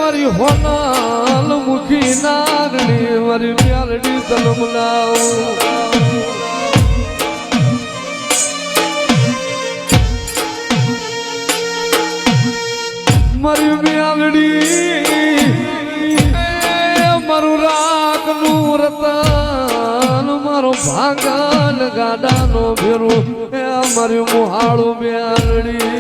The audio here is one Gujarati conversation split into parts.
મારી હોનાલ મુખી નાગણી મારી મ્યાલડી તલમલાવ મારી મ્યાલડી મારું રાખનું રતન મારો ભાગલ ગાડાનો ભેરું મારી મુહાળું મ્યાલડી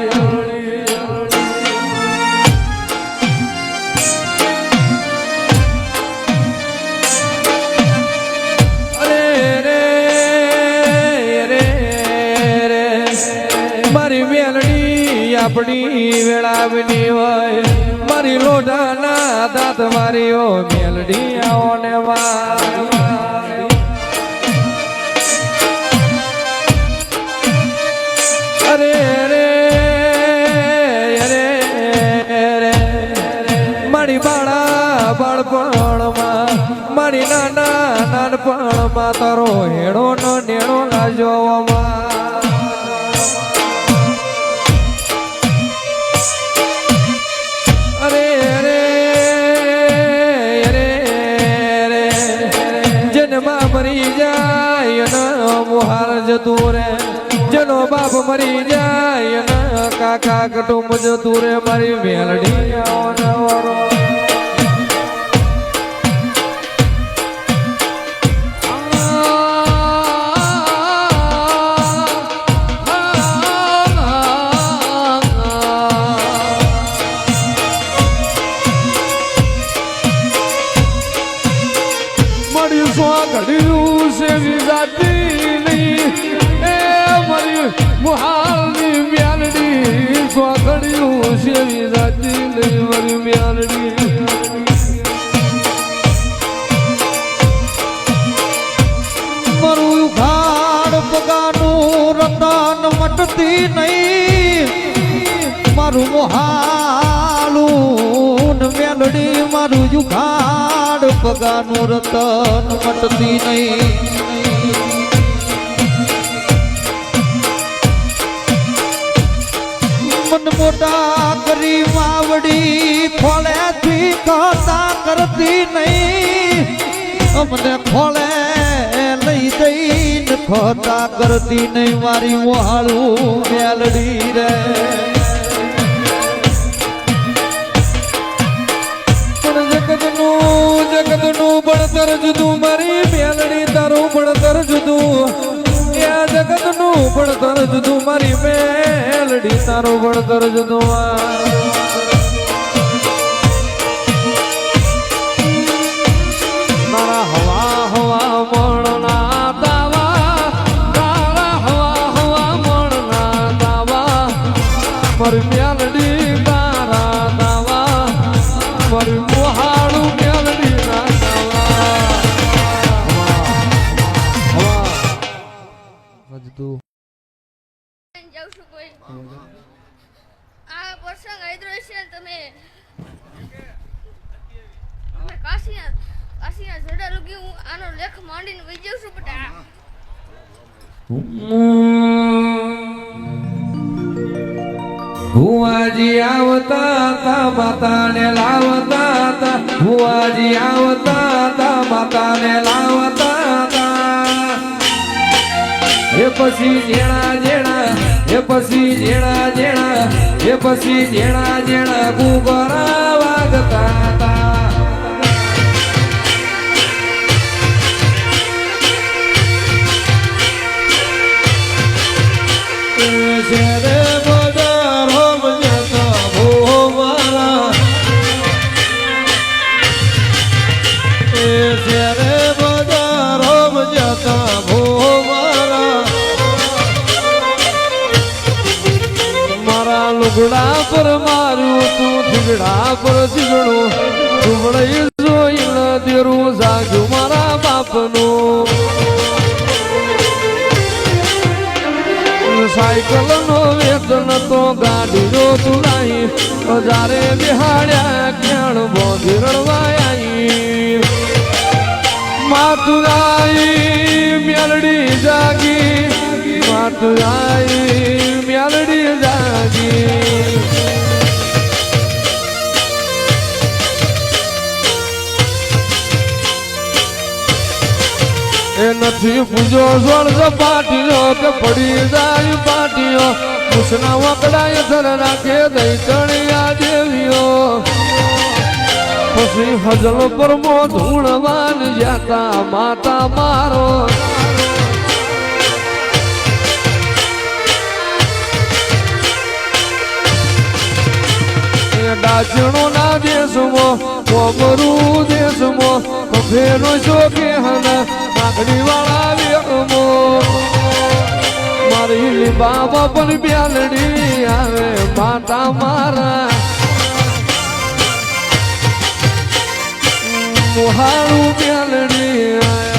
આપણી વેળાવની હોય મારી લોઢાના દાંત મારી ઓ મેલડી આવો ને અરે રે અરે રે મારી બાળા બાળપણમાં મારી નાના નાનપણમાં તારો હેડો નો નેણો લાજો જતું રે જેનો બાપ મરી જાય ને કાકા કટુંબ જતું રે મારી મેલડી મળી સ્વા ઘડ્યું છે વિજાતી મુહાલની મ્યાલડી સ્વાગડ્યું સેવી રાતી લઈ મારી મ્યાલડી મારું ઘાડ પગાનું રતન મટતી નહીં મારું મુહાલું મ્યાલડી મારું ઘાડ પગાનું રતન મટતી નહીં મન મોટા કરી માવડી ખોળેથી ખાતા કરતી નહીં અમને ખોળે લઈ જઈને ખોતા કરતી નહીં મારી મોહાળું મેલડી રે પણ જગતનું ભણતર જુદું મારી મેલડી તારું ભણતર જુદું જગતનું ભણતર જુદું મારી મેલડી તારું ભણતર જુદું મારા હવા હવા મણના દાવા તારા હવા હવા મણના દાવા મારી મેલડી તારા દાવા મારી મોહાળું મેલડી ના આ પ્રસંગ આદરો છે તમે કાશીના જડા રોગી હું આનો લેખ માંડીને વઈ જાઉં છું બટા ભુવાજી આવતા તા માતાને લાવતા તા ભુવાજી આવતા તા માતાને લાવતા તા એ પછી જેણા જેણા એ પછી જેણા જેણા એ પછી જેણા જેણા ગુગરા વાગતા હતા શેરે બજારો જતા ભોવારા શેરે બજારો જતા ભોવારા લુગડા પર મારું તું થીગડા પર થીગડું તુમડઈ જોઈ ન દેરું જાગ્યું મારા બાપનું સાયકલ નો વેતન તો ગાડી નો તુલાઈ હજારે બિહાડ્યા ક્યાણ બોધી રડવાઈ માતુરાઈ મેલડી જાગી માતુરાઈ મેલડી જાગી પછી પૂજો સોળ પાટીઓ કે પડી જાય પાટીઓ કૃષ્ણ વકડાય ધર રાખે દઈ ચણિયા દેવીઓ પછી હજલ પર મો ધૂણવાન જાતા માતા મારો ડાચણો ના દેશમાં કોમરું દેશમાં ફેરો શોકે હના નાગડી વાળા વેગમો મારી લીંબા પણ બ્યાલડી આવે માતા મારા મોહાળું બ્યાલડી આવે